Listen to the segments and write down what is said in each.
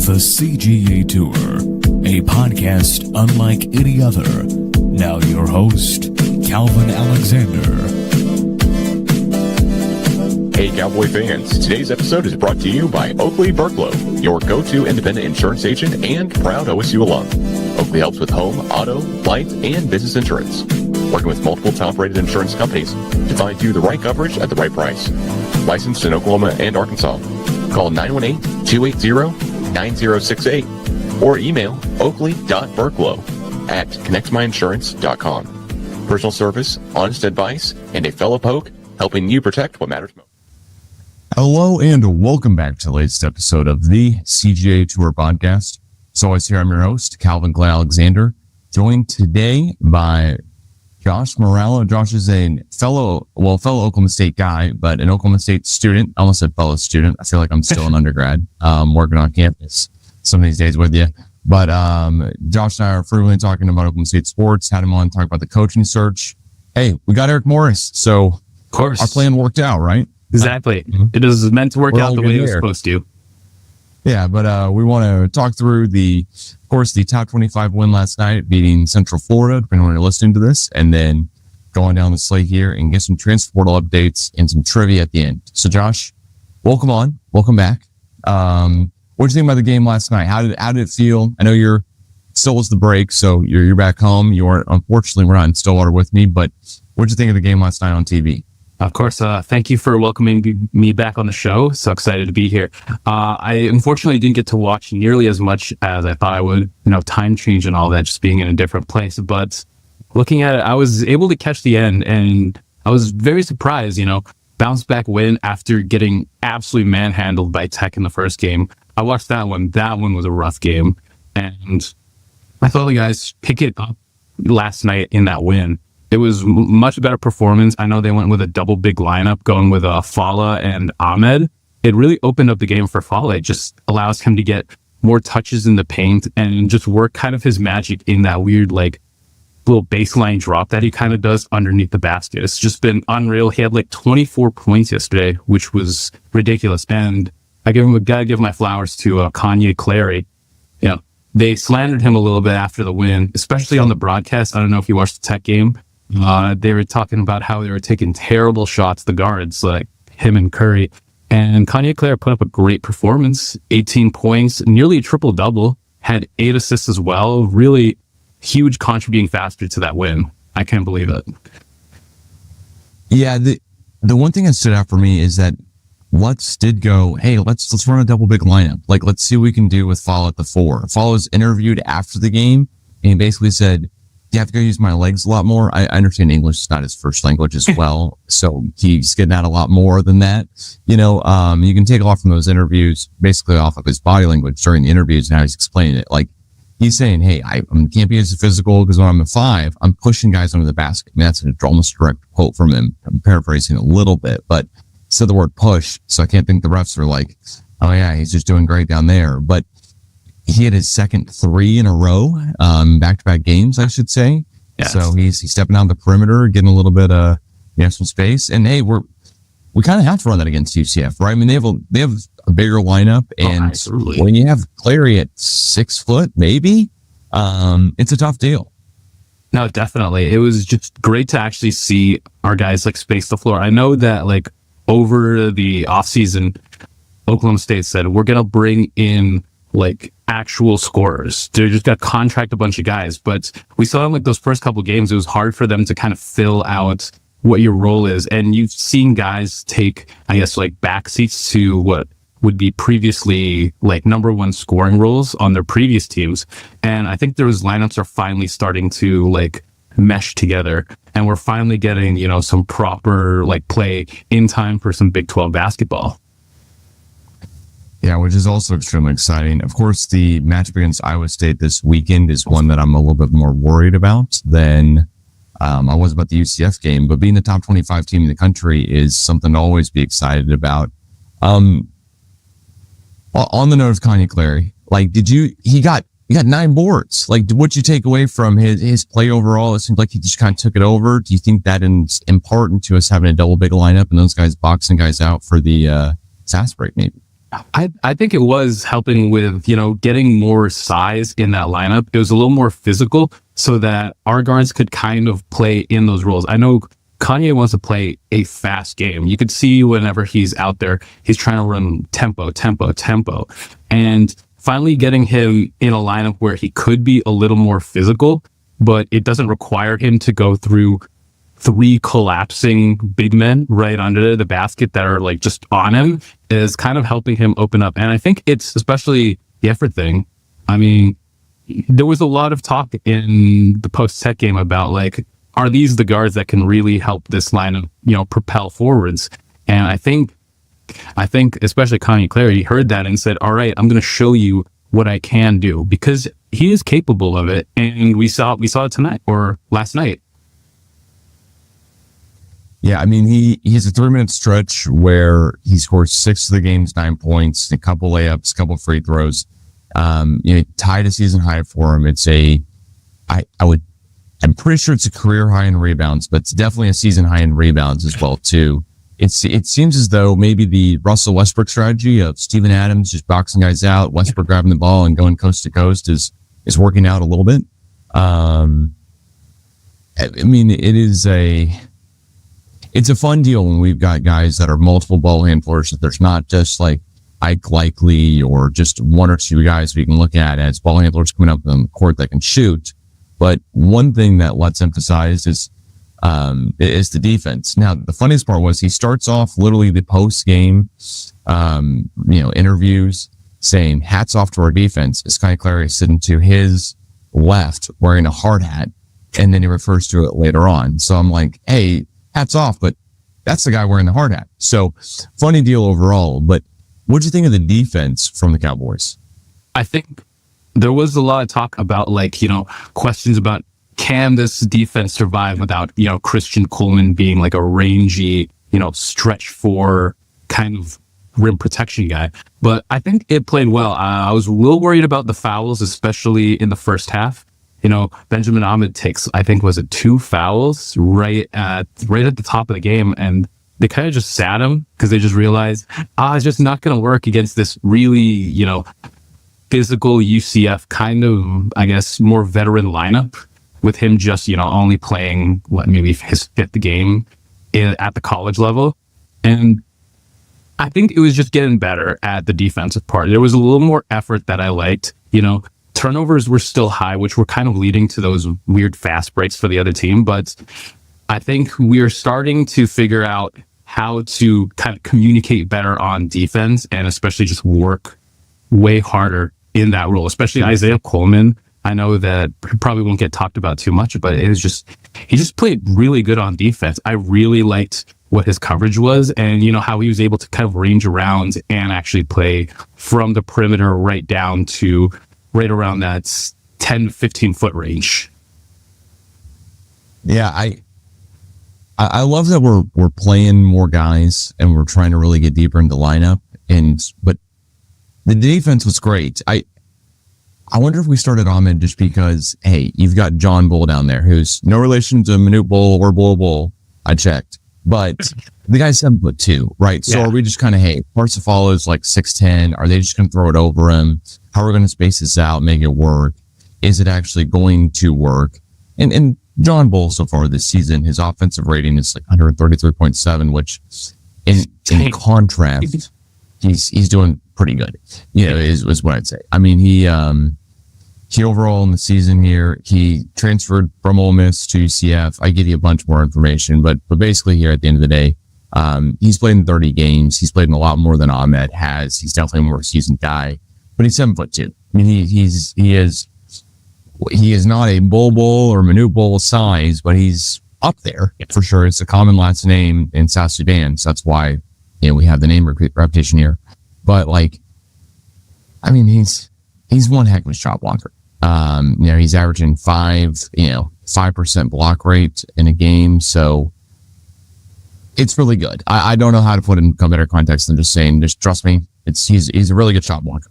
The CGA Tour, a podcast unlike any other. Now your host, Calvin Alexander. Hey Cowboy fans, today's episode is brought to you by Oakley Burklow, your go-to independent insurance agent and proud OSU alum. Oakley helps with home, auto, life, and business insurance, working with multiple top-rated insurance companies to find you the right coverage at the right price. Licensed in Oklahoma and Arkansas. Call 918-280-9068 or email oakley.burklow@connectmyinsurance.com. Personal service, honest advice, and a fellow poke helping you protect what matters most. Hello and welcome back to the latest episode of the CGA Tour podcast. So always here, I'm your host, Calvin Alexander, joined today by Josh Morallo. Josh is a fellow Oklahoma State guy, but an Oklahoma State student. I almost said fellow student. I feel like I'm still an undergrad, working on campus some of these days with you. But Josh and I are frequently talking about Oklahoma State sports, had him on, talk about the coaching search. Hey, we got Eric Morris, so of course our plan worked out, right? Exactly. It is meant to work out the way it was supposed to. Yeah, but we want to talk through the top 25 win last night, beating Central Florida, depending on when you're listening to this, and then going down the slate here and get some transfer portal updates and some trivia at the end. So, Josh, welcome back. What did you think about the game last night? How did it feel? I know you're still was the break, so you're back home. Unfortunately, we're not in Stillwater with me, but what did you think of the game last night on TV? Of course. Thank you for welcoming me back on the show. So excited to be here. I unfortunately didn't get to watch nearly as much as I thought I would, time change and all that, just being in a different place. But looking at it, I was able to catch the end and I was very surprised, bounce back win after getting absolutely manhandled by Tech in the first game. I watched that one. That one was a rough game. And I thought the guys pick it up last night in that win. It was much better performance. I know they went with a double big lineup, going with Fala and Ahmed. It really opened up the game for Fala. It just allows him to get more touches in the paint and just work kind of his magic in that weird, little baseline drop that he kind of does underneath the basket. It's just been unreal. He had 24 points yesterday, which was ridiculous. And I gotta give my flowers to Kanye Clary. They slandered him a little bit after the win, especially on the broadcast. I don't know if you watched the Tech game. They were talking about how they were taking terrible shots, the guards, like him and Curry. And Kanye Clare put up a great performance, 18 points, nearly a triple-double, had 8 assists as well. Really huge contributing factor to that win. I can't believe it. Yeah, the one thing that stood out for me is that Lutz did go, hey, let's run a double big lineup. Let's see what we can do with Fala at the 4. Fala was interviewed after the game, and he basically said, you have to go use my legs a lot more. I understand English is not his first language as well, so he's getting out a lot more than that. You can take a lot from those interviews, basically off of his body language during the interviews and how he's explaining it. He's saying, hey, I can't be as physical because when I'm at 5, I'm pushing guys under the basket. I mean, that's almost a direct quote from him. I'm paraphrasing a little bit, but he said the word push, so I can't think the refs are like, oh yeah, he's just doing great down there. But he had his second 3 in a row, back-to-back games, I should say. Yes. So he's stepping down the perimeter, getting a little bit some space. And hey, we kind of have to run that against UCF, right? I mean, they have a bigger lineup, and when you have Clary at 6 foot, maybe, it's a tough deal. No, definitely. It was just great to actually see our guys space the floor. I know that over the offseason, Oklahoma State said we're gonna bring in actual scorers. They just got contract a bunch of guys, but we saw in those first couple games, it was hard for them to kind of fill out what your role is. And you've seen guys take, I guess, back seats to what would be previously number 1 scoring roles on their previous teams. And I think those lineups are finally starting to mesh together, and we're finally getting, some proper play in time for some Big 12 basketball. Yeah, which is also extremely exciting. Of course, the matchup against Iowa State this weekend is one that I'm a little bit more worried about than I was about the UCF game. But being the top 25 team in the country is something to always be excited about. On the note of Kanye Clary, he got 9 boards. What'd you take away from his play overall? It seems like he just kind of took it over. Do you think that is important to us having a double big lineup and those guys boxing guys out for the fast break maybe? I think it was helping with, getting more size in that lineup. It was a little more physical so that our guards could kind of play in those roles. I know Kanye wants to play a fast game. You could see whenever he's out there, he's trying to run tempo. And finally getting him in a lineup where he could be a little more physical, but it doesn't require him to go through 3 collapsing big men right under the basket that are like just on him, is kind of helping him open up. And I think it's especially the effort thing. I mean, there was a lot of talk in the post-tech game about like, are these the guards that can really help this lineup, propel forwards? And I think especially Kanye Clary heard that and said, all right, I'm going to show you what I can do, because he is capable of it. And we saw it tonight or last night. Yeah, I mean, he has a 3-minute stretch where he scores 6 of the game's 9 points, a couple layups, a couple free throws. Tied a season high for him. I'm pretty sure it's a career high in rebounds, but it's definitely a season high in rebounds as well too. It seems as though maybe the Russell Westbrook strategy of Steven Adams just boxing guys out, Westbrook grabbing the ball and going coast to coast is working out a little bit. I mean, it's a fun deal when we've got guys that are multiple ball handlers, that there's not just like Ike Likely or just 1 or 2 guys we can look at as ball handlers coming up on the court that can shoot. But one thing that let's emphasize is the defense. Now, the funniest part was he starts off literally the post-game, interviews saying, hats off to our defense. Sky Clary is sitting to his left wearing a hard hat, and then he refers to it later on. So I'm like, hey, hats off, but that's the guy wearing the hard hat. So funny deal overall. But what'd you think of the defense from the Cowboys? I think there was a lot of talk about questions about, can this defense survive without, Christian Coleman being like a rangy, stretch 4 kind of rim protection guy. But I think it played well. I was a little worried about the fouls, especially in the first half. Benjamin Ahmed takes, I think, was it 2 fouls right at the top of the game, and they kind of just sat him because they just realized, it's just not going to work against this really, physical UCF kind of, I guess, more veteran lineup, with him just, only playing maybe his 5th game at the college level. And I think it was just getting better at the defensive part. There was a little more effort that I liked. Turnovers were still high, which were kind of leading to those weird fast breaks for the other team. But I think we are starting to figure out how to kind of communicate better on defense, and especially just work way harder in that role, especially Isaiah Coleman. I know that probably won't get talked about too much, but he just played really good on defense. I really liked what his coverage was, and how he was able to kind of range around and actually play from the perimeter right down to right around that 10, 15 foot range. Yeah, I love that we're playing more guys and we're trying to really get deeper into the lineup. But the defense was great. I wonder if we started Ahmed just because, hey, you've got John Bull down there, who's no relation to Manute Bull or Bull. I checked, but the guy's 7'2", right? So are we just kind of, hey, Parsifalo's like 6'10"? Are they just going to throw it over him? How are we going to space this out, make it work? Is it actually going to work? And John Bull so far this season, his offensive rating is like 133.7, which in contrast, he's doing pretty good. Is what I'd say. I mean, he overall in the season here, he transferred from Ole Miss to UCF. I give you a bunch more information, but basically here at the end of the day, he's played in 30 games. He's played in a lot more than Ahmed has. He's definitely a more seasoned guy, but he's 7'2". I mean, he is not a Bull or Manute Bull size, but he's up there for sure. It's a common last name in South Sudan, so that's why we have the name repetition here. But I mean, he's one heck of a shot blocker. He's averaging 5% block rate in a game, so it's really good. I don't know how to put it in better context than just saying, just trust me, he's a really good shot blocker.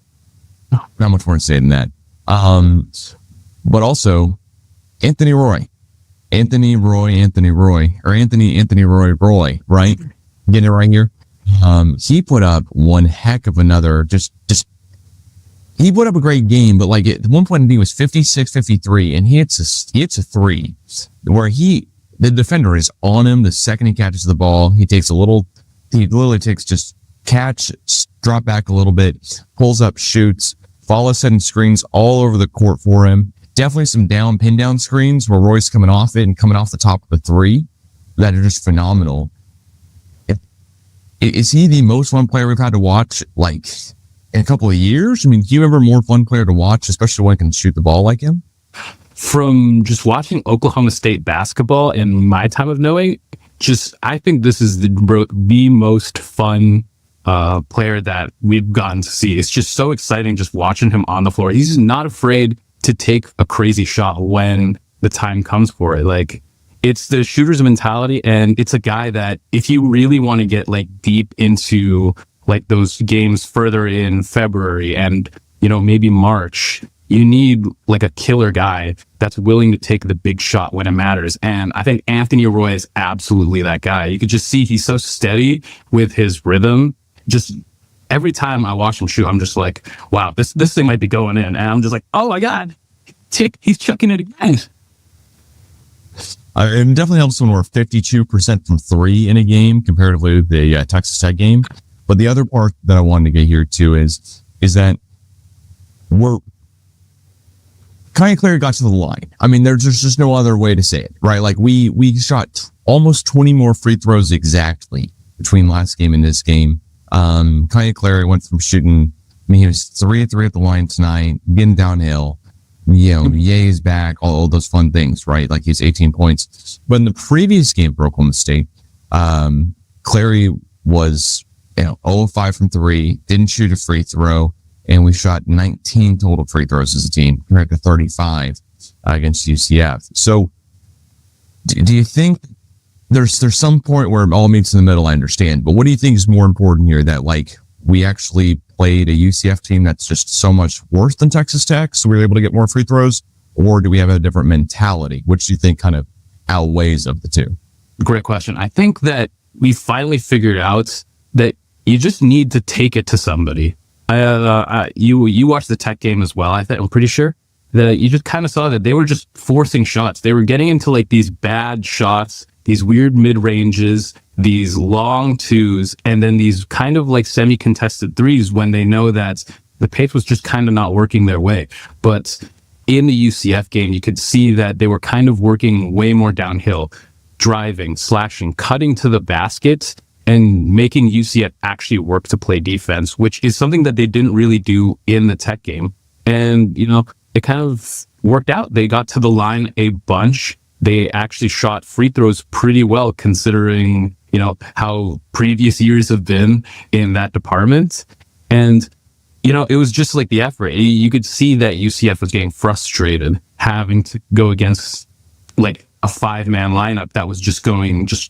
Not much more to say than that. But also Anthony Roy, right? Getting it right here. He put up one heck of another, he put up a great game, but like at one point he was 56-53 and he hits a three where the defender is on him the second he catches the ball. He literally takes just catch, drop back a little bit, pulls up, shoots, follow setting screens all over the court for him. Definitely some pin down screens where Roy's coming off it and coming off the top of the three that are just phenomenal. Is he the most fun player we've had to watch like in a couple of years? I mean, do you remember a more fun player to watch, especially when he can shoot the ball like him? From just watching Oklahoma State basketball in my time of knowing, I think this is the most fun player that we've gotten to see. It's just so exciting just watching him on the floor. He's just not afraid to take a crazy shot when the time comes for it. Like, it's the shooter's mentality, and it's a guy that if you really want to get like deep into like those games further in February and, maybe March, you need like a killer guy that's willing to take the big shot when it matters. And I think Anthony Roy is absolutely that guy. You could just see he's so steady with his rhythm. Just every time I watch him shoot, I'm just like, wow, this thing might be going in. And I'm just like, oh my God, he's chucking it again. It definitely helps when we're 52% from three in a game comparatively to the Texas Tech game. But the other part that I wanted to get here too is that Kanye Clary got to the line. I mean, there's just no other way to say it, right? Like we shot almost 20 more free throws exactly between last game and this game. Kanye Clary went from shooting, he was 3-3 at the line tonight, getting downhill. Ye is back, all those fun things, right? Like he's 18 points. But in the previous game for Oklahoma State, Clary was 0-5 from three, didn't shoot a free throw, and we shot 19 total free throws as a team compared to 35 against UCF. So do you think there's some point where it all meets in the middle? I understand, but what do you think is more important here, that like we actually played a UCF team that's just so much worse than Texas Tech, so we were able to get more free throws, or do we have a different mentality? Which do you think kind of outweighs of the two? Great question. I think that we finally figured out that you just need to take it to somebody. You watched the Tech game as well. I'm pretty sure that you just kind of saw that they were just forcing shots. They were getting into like these bad shots, these weird mid-ranges, these long twos, and then these kind of like semi-contested threes when they know that the pace was just kind of not working their way. But in the UCF game, you could see that they were kind of working way more downhill, driving, slashing, cutting to the basket, and making UCF actually work to play defense, which is something that they didn't really do in the Tech game. And, it kind of worked out. They got to the line a bunch. They actually shot free throws pretty well considering, how previous years have been in that department. And, it was just like the effort. You could see that UCF was getting frustrated having to go against like a 5-man lineup that was just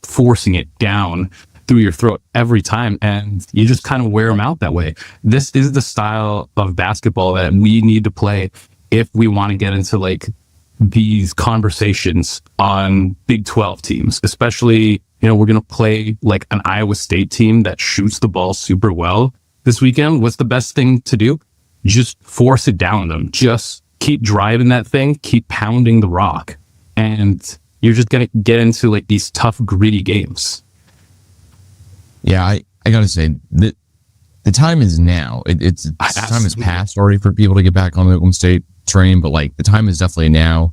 forcing it down through your throat every time, and you just kind of wear them out that way. This is the style of basketball that we need to play if we want to get into like these conversations on Big 12 teams, especially, we're going to play like an Iowa State team that shoots the ball super well this weekend. What's the best thing to do? Just force it down them. Just keep driving that thing, keep pounding the rock, and you're just going to get into like these tough, gritty games. Yeah, I gotta say that the time is now. It's time has passed already for people to get back on the Oklahoma State train, but like the time is definitely now.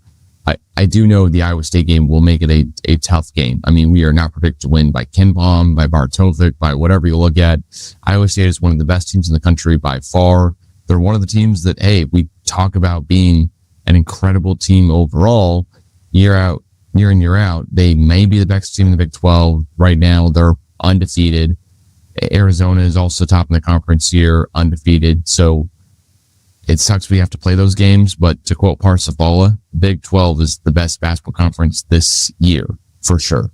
I do know the Iowa State game will make it a tough game. I mean, we are not predicted to win by KenPom, by Bartovic, by whatever you look at. Iowa State is one of the best teams in the country by far. They're one of the teams that, hey, we talk about being an incredible team overall, year in, year out. They may be the best team in the Big 12 right now. They're undefeated. Arizona is also top in the conference here, undefeated. So it sucks we have to play those games, but to quote Parsifala, Big 12 is the best basketball conference this year for sure.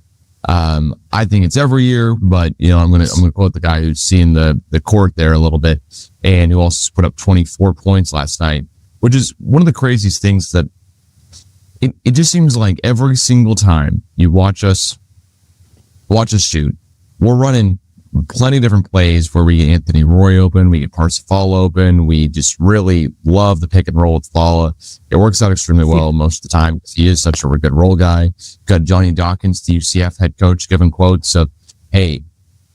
I think it's every year, but I'm gonna quote the guy who's seen the court there a little bit, and who also put up 24 points last night, which is one of the craziest things that it just seems like every single time you watch us shoot, we're running plenty of different plays where we get Anthony Roy open, we get Parsifal open. We just really love the pick and roll with Fala. It works out extremely well most of the time. He is such a good role guy. Got Johnny Dawkins, the UCF head coach, giving quotes of, hey,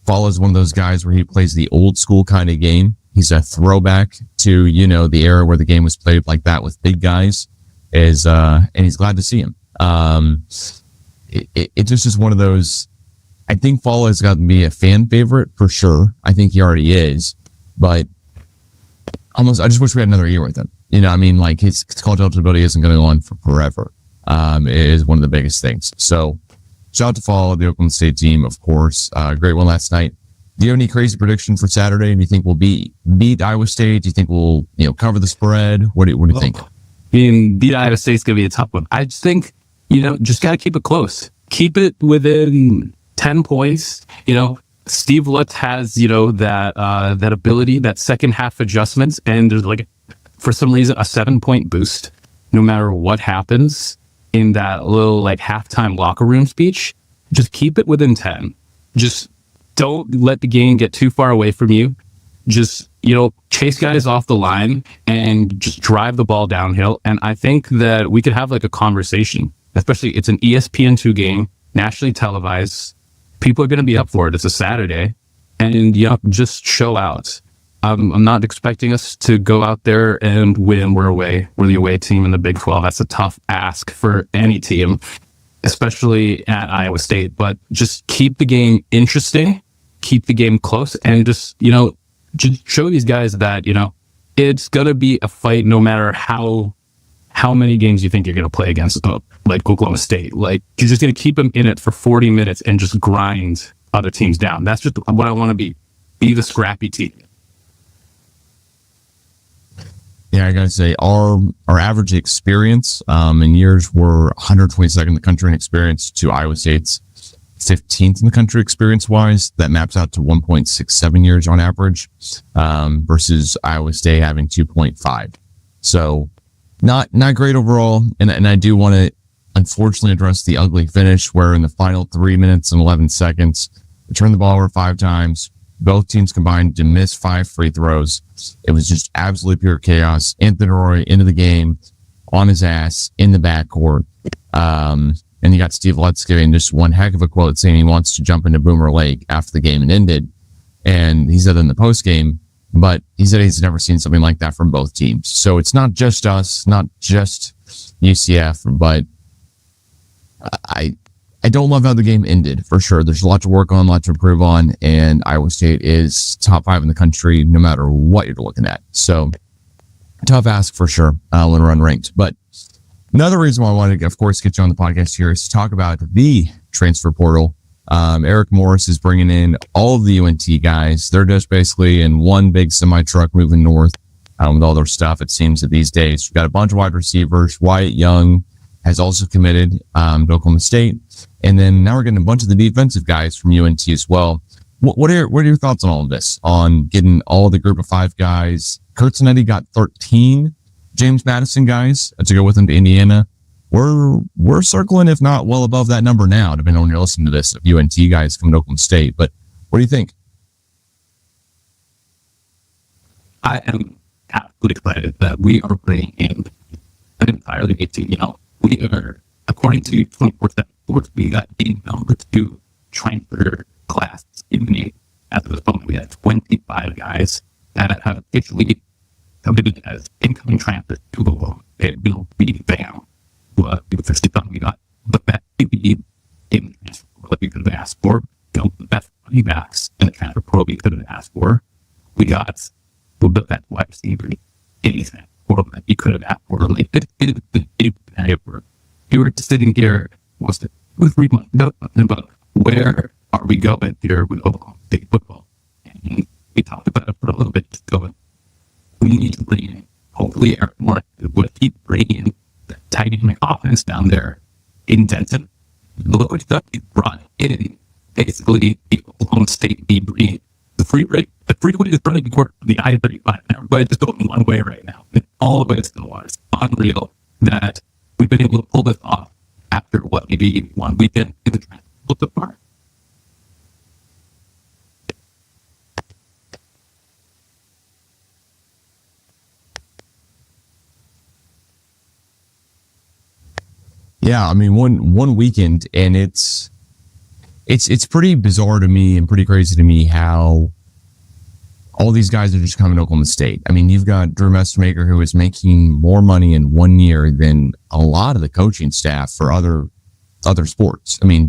Fala is one of those guys where he plays the old school kind of game. He's a throwback to, the era where the game was played like that with big guys. And he's glad to see him. It just is one of those. I think Fala has got to be a fan favorite for sure. I think he already is, but I just wish we had another year with him. Like his college eligibility isn't going to go on for forever. It is one of the biggest things. So shout out to Fala, the Oklahoma State team, of course. Great one last night. Do you have any crazy prediction for Saturday? Do you think we'll beat Iowa State? Do you think we'll cover the spread? What do you think? Beat Iowa State's going to be a tough one. I just think just got to keep it close. Keep it within 10 points. Steve Lutz has that ability, that second half adjustments, and there's for some reason a 7-point boost no matter what happens in that little halftime locker room speech. Just keep it within 10. Just don't let the game get too far away from you. Just, chase guys off the line and just drive the ball downhill. And I think that we could have a conversation, especially it's an ESPN2 game, nationally televised. People are going to be up for it. It's a Saturday, and just show out. I'm not expecting us to go out there and win. We're away. We're the away team in the Big 12. That's a tough ask for any team, especially at Iowa State. But just keep the game interesting, keep the game close, and just show these guys that it's going to be a fight no matter how many games you think you're going to play against Oklahoma State. You're just going to keep them in it for 40 minutes and just grind other teams down. That's just what I want to be the scrappy team. Yeah, I gotta say, our average experience in years, we're 122nd in the country in experience to Iowa State's 15th in the country experience-wise. That maps out to 1.67 years on average versus Iowa State having 2.5. So not great overall. And I do want to unfortunately address the ugly finish where in the final 3 minutes and 11 seconds, we turned the ball over 5 times. Both teams combined to miss 5 free throws. It was just absolutely pure chaos. Anthony Roy into the game, on his ass, in the backcourt. And you got Steve Lutz giving just one heck of a quote saying he wants to jump into Boomer Lake after the game had ended. And he said in the post game, but he said he's never seen something like that from both teams. So it's not just us, not just UCF, but I don't love how the game ended, for sure. There's a lot to work on, a lot to improve on, and Iowa State is top 5 in the country no matter what you're looking at. So, tough ask for sure when we're unranked. But another reason why I wanted to, of course, get you on the podcast here is to talk about the transfer portal. Eric Morris is bringing in all of the UNT guys. They're just basically in one big semi-truck moving north with all their stuff, it seems, that these days. We've got a bunch of wide receivers. Wyatt Young has also committed to Oklahoma State. And then now we're getting a bunch of the defensive guys from UNT as well. What are your thoughts on all of this? On getting all of the group of 5 guys? Kurt Zanetti got 13 James Madison guys to go with him to Indiana. We're circling, if not well above that number now, depending on when you're listening to this, of UNT guys coming to Oklahoma State. But what do you think? I am absolutely excited that we are playing in an entirely new team. We are, according to 24/7 Sports, we got the number 2 transfer class in the nation. As of this moment, we have 25 guys that have officially committed as incoming transfers to Oklahoma. It will be down. But we officially thought we got the best QB in the transfer portal that we could have asked for. The best running backs in the transfer portal we could have asked for. We got the best wide receiver in the transfer portal that we could have asked for. We were just sitting here, was it 2 or 3 months ago, about where are we going here with Oklahoma State football? And we talked about it for a little bit, just going, we need to bring in, hopefully, Eric Morris would keep bringing the dynamic offense down there in Denton. Look what he brought in, basically, the Oklahoma State debris. The freeway is running toward the I-35. Everybody just going one way right now. And all the way still was. Unreal that we've been able to pull this off after maybe 1 weekend in the transfer so far. Yeah, I mean, one weekend, and it's pretty bizarre to me and pretty crazy to me how all these guys are just coming to Oklahoma State. I mean, you've got Drew Messmaker, who is making more money in 1 year than a lot of the coaching staff for other sports. I mean,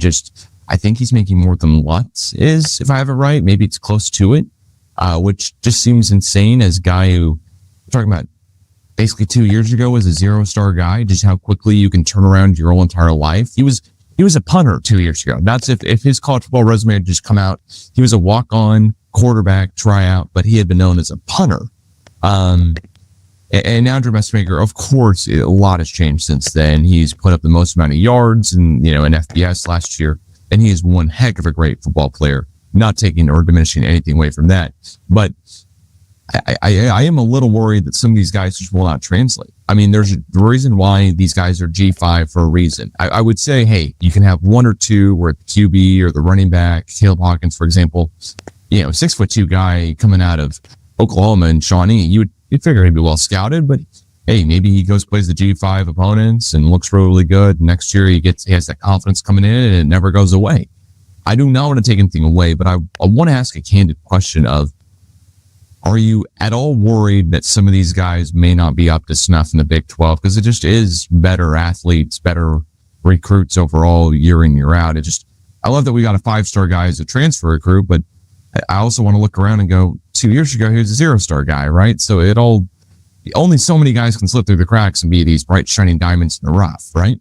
I think he's making more than Lutz is, if I have it right. Maybe it's close to it, which just seems insane as a guy who, we're talking about basically 2 years ago, was a 0-star guy, just how quickly you can turn around your whole entire life. He was a punter 2 years ago. That's if his college football resume had just come out. He was a walk-on quarterback tryout, but he had been known as a punter. And now Drew Messmaker, of course, a lot has changed since then. He's put up the most amount of yards and, in FBS last year, and he is one heck of a great football player, not taking or diminishing anything away from that. But I am a little worried that some of these guys just will not translate. I mean, there's a reason why these guys are G5 for a reason. I would say, hey, you can have one or two where the QB or the running back, Caleb Hawkins, for example, 6'2" guy coming out of Oklahoma and Shawnee, you'd figure he'd be well scouted, but hey, maybe he goes plays the G5 opponents and looks really good. Next year he has that confidence coming in and it never goes away. I do not want to take anything away, but I want to ask a candid question of, are you at all worried that some of these guys may not be up to snuff in the Big 12? Because it just is better athletes, better recruits overall year in, year out. I love that we got a 5-star guy as a transfer recruit, but I also want to look around and go, 2 years ago, he was a 0-star guy, right? So only so many guys can slip through the cracks and be these bright, shining diamonds in the rough, right?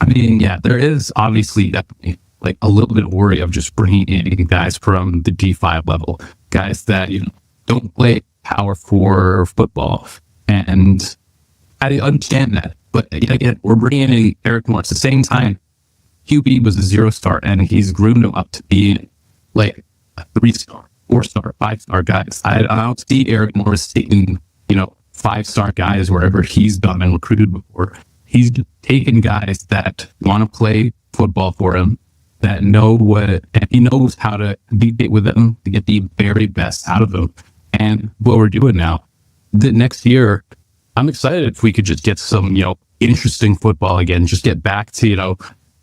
I mean, yeah, there is obviously definitely like a little bit of worry of just bringing in guys from the D5 level, guys that don't play Power 4 football, and I understand that. But again, we're bringing in Eric Moore at the same time. QB was a 0-star, and he's groomed him up to be like a 3-star, 4-star, 5-star guys. I don't see Eric Morris taking 5-star guys wherever he's done and recruited before. He's taken guys that want to play football for him, that know and he knows how to compete with them to get the very best out of them. And what we're doing now, the next year, I'm excited if we could just get some, interesting football again, just get back to,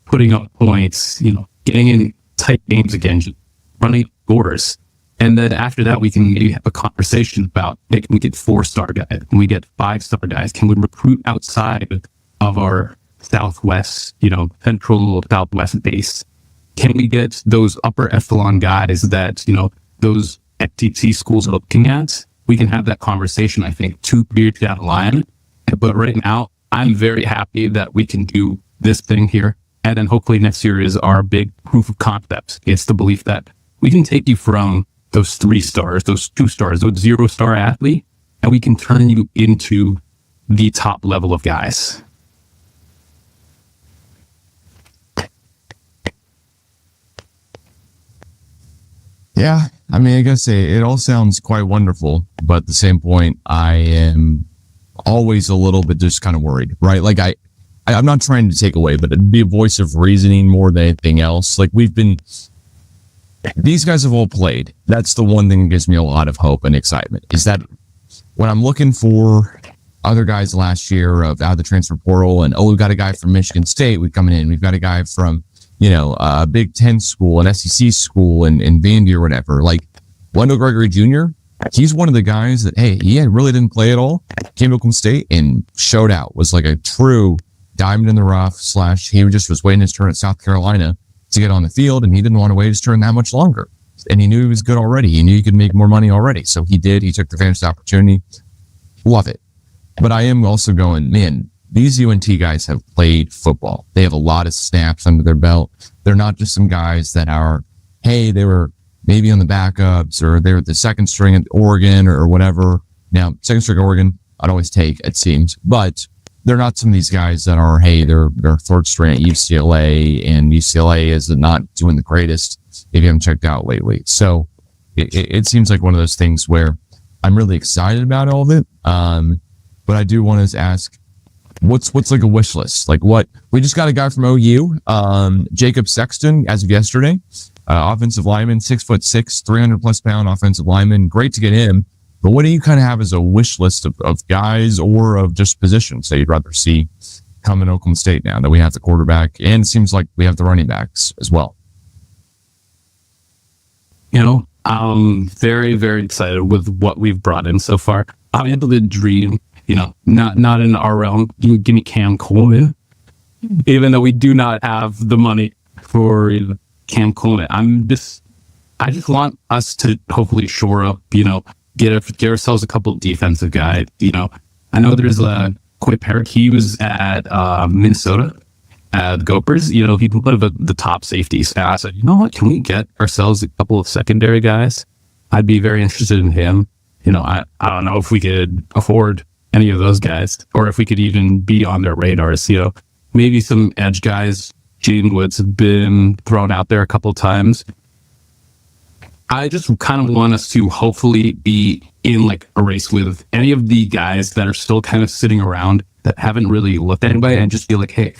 putting up points, getting in tight games again, just running scores. And then after that, we can maybe have a conversation about, hey, can we get 4-star guys? Can we get 5-star guys? Can we recruit outside of our Southwest, Central Southwest base? Can we get those upper echelon guys that, those FTT schools are looking at? We can have that conversation, I think, 2 years down the line. But right now, I'm very happy that we can do this thing here. And then hopefully next year is our big proof of concept. It's the belief that we can take you from those 3 stars, those 2 stars, those 0-star athlete, and we can turn you into the top level of guys. Yeah, I mean, I guess it all sounds quite wonderful, but at the same point, I am always a little bit just kind of worried, right? Like I'm not trying to take away, but it'd be a voice of reasoning more than anything else. Like these guys have all played. That's the one thing that gives me a lot of hope and excitement, is that when I'm looking for other guys last year out of the transfer portal, and we've got a guy from Michigan State, coming in, we've got a guy from a Big Ten school, an SEC school in Vandy or whatever. Like Wendell Gregory Jr., he's one of the guys that, hey, he really didn't play at all, came to Oklahoma State and showed out, was like a true diamond in the rough / he just was waiting his turn at South Carolina to get on the field, and he didn't want to wait his turn that much longer. And he knew he was good already. He knew he could make more money already. So he did. He took the advantage of the opportunity. Love it. But I am also going, man, these UNT guys have played football. They have a lot of snaps under their belt. They're not just some guys that are, hey, they were maybe on the backups, or they were the second string at Oregon or whatever. Now, second string at Oregon, I'd always take, it seems. But they're not some of these guys that are, hey, they're third string at UCLA, and UCLA is not doing the greatest if you haven't checked out lately. So it seems like one of those things where I'm really excited about all of it. But I do want to ask, what's like a wish list? Like what? We just got a guy from OU, Jacob Sexton, as of yesterday, offensive lineman, 6'6", 300+ pound offensive lineman. Great to get him. But what do you kind of have as a wish list of guys or of just positions that you'd rather see come in Oklahoma State now that we have the quarterback, and it seems like we have the running backs as well. I'm very, very excited with what we've brought in so far. I'm able to dream, not in our realm. You give me Cam Coleman, even though we do not have the money for Cam Coleman. I just want us to hopefully shore up, get ourselves a couple of defensive guys. I know there's Quay Parrick. He was at Minnesota. The Gophers, he was one of the top safeties. And I said, you know what, can we get ourselves a couple of secondary guys? I'd be very interested in him. I don't know if we could afford any of those guys or if we could even be on their radars. Maybe some edge guys. Jaden Woods have been thrown out there a couple of times. I just kind of want us to hopefully be in like a race with any of the guys that are still kind of sitting around that haven't really looked at anybody and just be like, hey,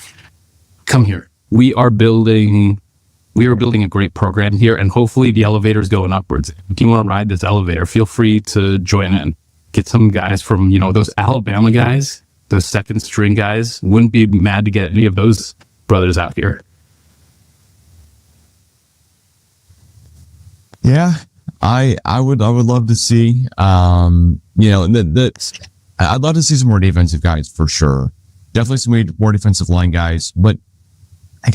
come here. We are building a great program here, and hopefully the elevator is going upwards. If you want to ride this elevator, feel free to join in. Get some guys from, those Alabama guys, those second string guys. Wouldn't be mad to get any of those brothers out here. Yeah, I would love to see, I'd love to see some more defensive guys for sure. Definitely some more defensive line guys, but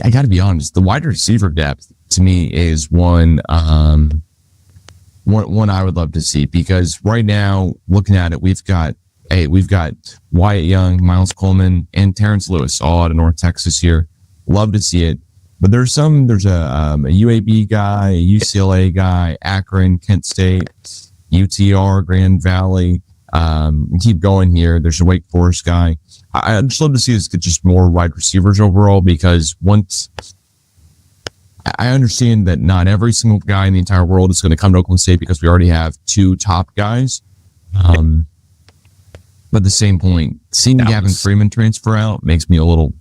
I got to be honest, the wide receiver depth to me is one I would love to see, because right now, looking at it, we've got Wyatt Young, Miles Coleman, and Terrence Lewis all out of North Texas here. Love to see it. But there's a UAB guy, a UCLA guy, Akron, Kent State, UTR, Grand Valley. Keep going here. There's a Wake Forest guy. I just love to see us get just more wide receivers overall, because once I understand that not every single guy in the entire world is going to come to Oklahoma State because we already have two top guys. But at the same point, seeing Gavin Freeman transfer out makes me a little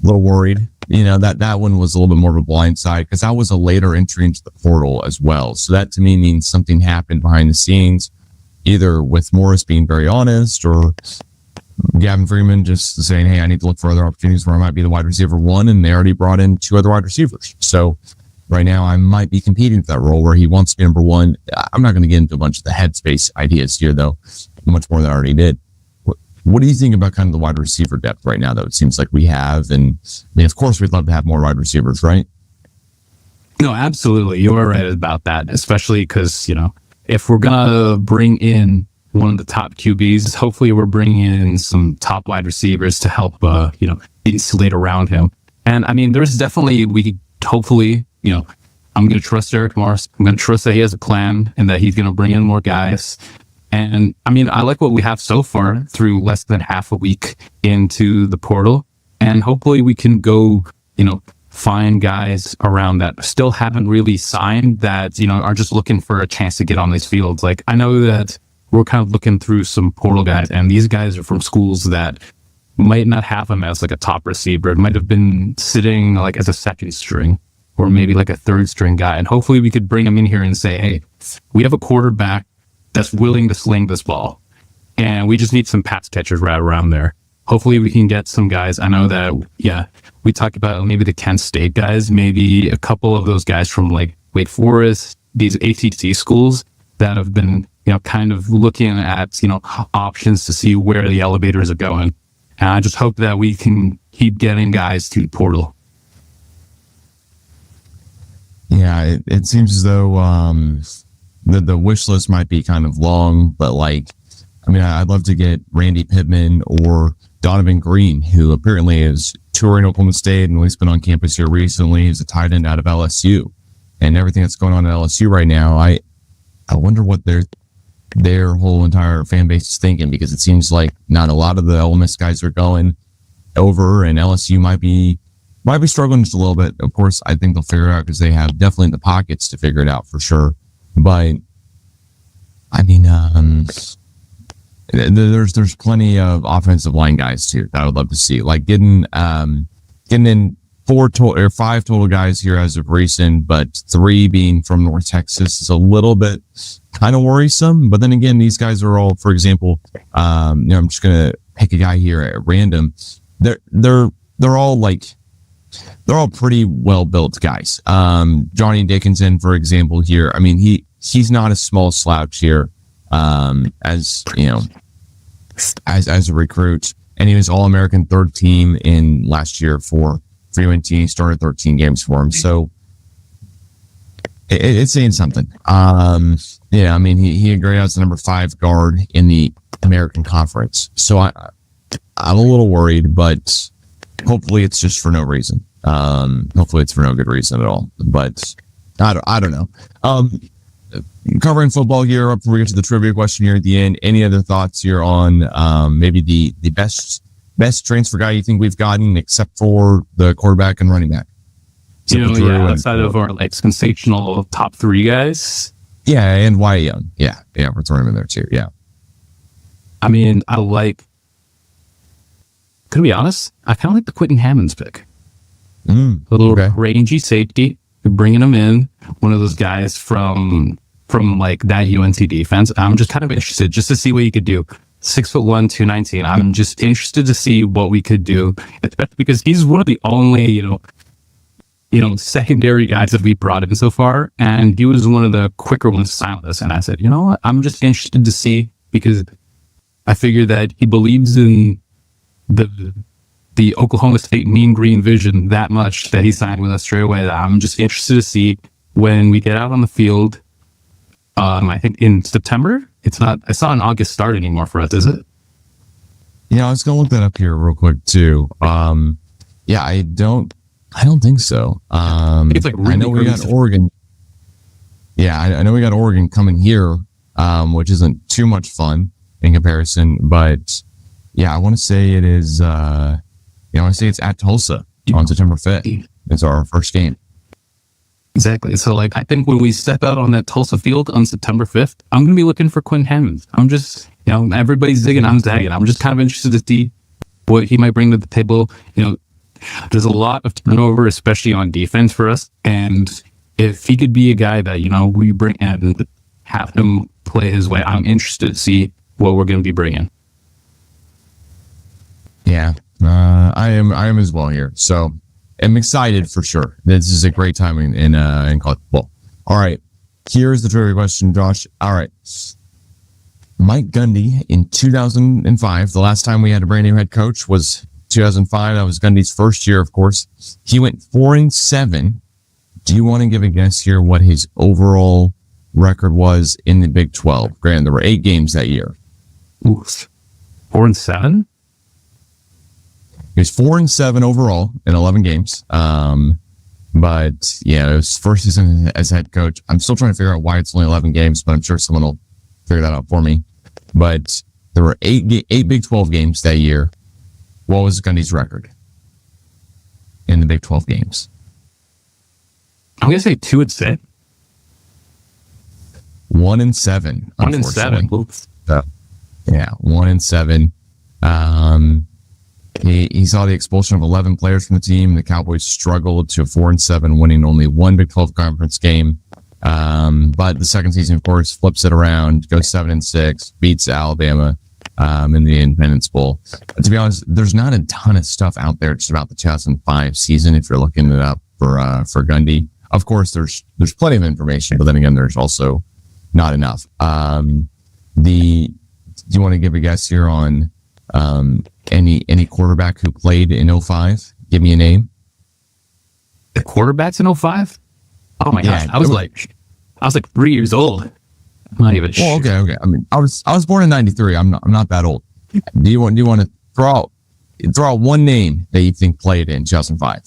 worried. That one was a little bit more of a blind side because that was a later entry into the portal as well. So that to me means something happened behind the scenes, either with Morris being very honest or Gavin Freeman just saying, hey, I need to look for other opportunities where I might be the wide receiver one, and they already brought in two other wide receivers. So right now I might be competing for that role where he wants to be number one. I'm not going to get into a bunch of the headspace ideas here, though, much more than I already did. What do you think about kind of the wide receiver depth right now, though? It seems like we have, and of course, we'd love to have more wide receivers, right? No, absolutely. You are right about that, especially because, if we're going to bring in one of the top QBs, hopefully we're bringing in some top wide receivers to help, insulate around him. And I mean, there's definitely, hopefully, I'm going to trust Eric Morris. I'm going to trust that he has a plan and that he's going to bring in more guys. And I mean, I like what we have so far through less than half a week into the portal. And hopefully we can go, find guys around that still haven't really signed that, are just looking for a chance to get on these fields. Like, I know that we're kind of looking through some portal guys, and these guys are from schools that might not have him as like a top receiver. It might have been sitting like as a second string or maybe like a third string guy. And hopefully we could bring him in here and say, hey, we have a quarterback that's willing to sling this ball, and we just need some pass catchers right around there. Hopefully we can get some guys. I know that, we talked about maybe the Kent State guys, maybe a couple of those guys from like Wake Forest, these ACC schools that have been, kind of looking at, options to see where the elevators are going. And I just hope that we can keep getting guys to the portal. Yeah, it seems as though the wish list might be kind of long, but I'd love to get Randy Pittman or Donovan Green, who apparently is touring Oklahoma State and he's been on campus here recently. He's a tight end out of LSU, and everything that's going on at LSU right now. I wonder what their whole entire fan base is thinking, because it seems like not a lot of the Ole Miss guys are going over, and LSU might be struggling just a little bit. Of course, I think they'll figure it out because they have definitely the pockets to figure it out for sure. But I mean, there's plenty of offensive line guys too that I would love to see, like getting in 5 total guys here as of recent, but 3 being from North Texas is a little bit kind of worrisome. But then again, these guys are all, for example, I'm just gonna pick a guy here at random. they're all pretty well built guys. Johnny Dickinson, for example, here. I mean, he's not a small slouch here, as you know, as a recruit, and he was All-American third team in last year for UNT. He started 13 games for him, so it's saying something. Yeah, I mean, he agreed as the number 5 guard in the American Conference, so I'm a little worried, but hopefully it's just for no reason. Hopefully it's for no good reason at all, but I don't know. Covering football here up before we get to the trivia question here at the end. Any other thoughts here on maybe the best transfer guy you think we've gotten, except for the quarterback and running back? Outside of our sensational top 3 guys. Yeah, and Wyatt Young. Yeah, we're throwing him in there too. Yeah. I mean, to be honest, I kind of like the Quentin Hammonds pick. A little rangy safety, bringing him in, one of those guys from that UNC defense. I'm just kind of interested just to see what he could do. 6'1", 219. I'm just interested to see what we could do, especially because he's one of the only, secondary guys that we brought in so far. And he was one of the quicker ones to sign with us. And I said, you know what? I'm just interested to see, because I figured that he believes in the Oklahoma State mean green vision that much that he signed with us straight away. I'm just interested to see when we get out on the field. I think in September. It's not an August start anymore for us, is it? Yeah, I was gonna look that up here real quick too. Yeah, I don't think so. It's like really I know we got Oregon. Yeah, I know we got Oregon coming here, which isn't too much fun in comparison, but yeah, I want to say it is. I want to say it's at Tulsa on September 5th. It's our first game. Exactly. So, I think when we step out on that Tulsa field on September 5th, I'm going to be looking for Quinn Hammonds. I'm just, everybody's zigging, I'm zagging. I'm just kind of interested to see what he might bring to the table. There's a lot of turnover, especially on defense for us. And if he could be a guy that, we bring and have him play his way, I'm interested to see what we're going to be bringing. Yeah, I am as well here. So I'm excited for sure. This is a great time in college football. All right, here's the trivia question, Josh. All right, Mike Gundy in 2005. The last time we had a brand new head coach was 2005. That was Gundy's first year, of course. He went 4-7. Do you want to give a guess here what his overall record was in the Big 12? Granted, there were 8 games that year. Oof. 4-7. He was 4-7 overall in 11 games. But yeah, it was first season as head coach. I'm still trying to figure out why it's only 11 games, but I'm sure someone will figure that out for me. But there were 8 Big 12 games that year. What was Gundy's record in the Big 12 games? I'm going to say 2-6. 1-7. 1-7. Yeah, 1-7. He saw the expulsion of 11 players from the team. The Cowboys struggled to 4-7, winning only one Big 12 conference game. But the second season, of course, flips it around, goes 7-6, beats Alabama in the Independence Bowl. But to be honest, there's not a ton of stuff out there just about the 2005 season if you're looking it up for Gundy. Of course, there's plenty of information, but then again, there's also not enough. Do you want to give a guess here on any quarterback who played in 05? Give me a name. The quarterbacks in 05? Oh my gosh. I was like 3 years old. I'm not even sure. Well, okay. I mean, I was born in 93. I'm not that old. Do you want to throw out one name that you think played in 2005?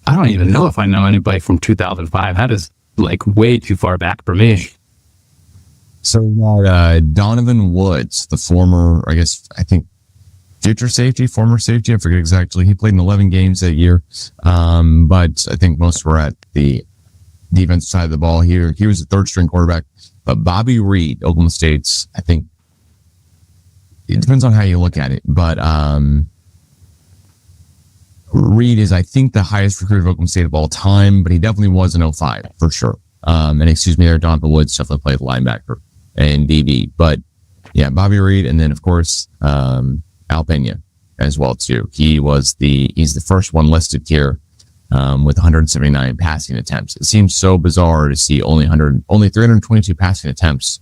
I don't even know if I know anybody from 2005. That is way too far back for me. So Donovan Woods, the former, I think former safety. I forget exactly. He played in 11 games that year. But I think most were at the defensive side of the ball here. He was a third string quarterback, but Bobby Reed, Oklahoma State's, I think it depends on how you look at it, but Reed is, I think, the highest recruit of Oklahoma State of all time, but he definitely was in 05 for sure. And excuse me there, Donovan Woods definitely played linebacker and DB, but yeah, Bobby Reed, and then of course Al Pena as well too. He's the first one listed here with 179 passing attempts. It seems so bizarre to see only 322 passing attempts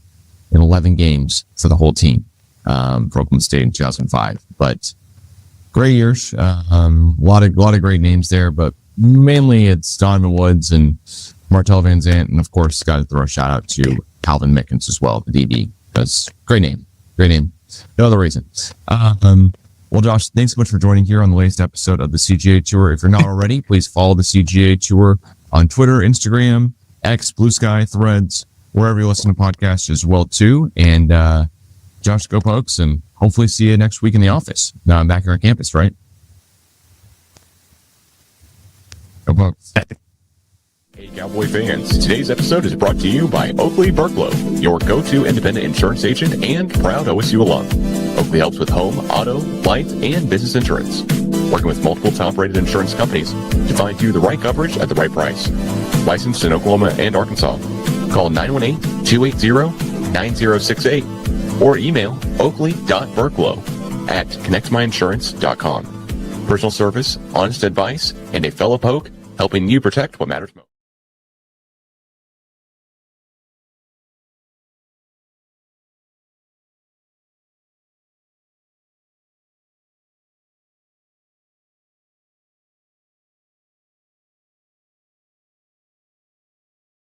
in 11 games for the whole team for Oklahoma State in 2005. But great years, a lot of great names there, but mainly it's Donovan Woods and Martell Van Zandt, and of course, got to throw a shout out to Calvin Mickens as well, the DB. That's great name. No other reason. Well, Josh, thanks so much for joining here on the latest episode of the CGA Tour. If you're not already, please follow the CGA Tour on Twitter, Instagram, X, Blue Sky, Threads, wherever you listen to podcasts as well too. And Josh, go Pokes, and hopefully see you next week in the office. Now I'm back here on campus, right? Go Pokes. Hey Cowboy fans, today's episode is brought to you by Oakley Burklow, your go-to independent insurance agent and proud OSU alum. Oakley helps with home, auto, life, and business insurance, working with multiple top-rated insurance companies to find you the right coverage at the right price. Licensed in Oklahoma and Arkansas. Call 918-280-9068 or email oakley.burklow@connectmyinsurance.com. Personal service, honest advice, and a fellow poke helping you protect what matters most.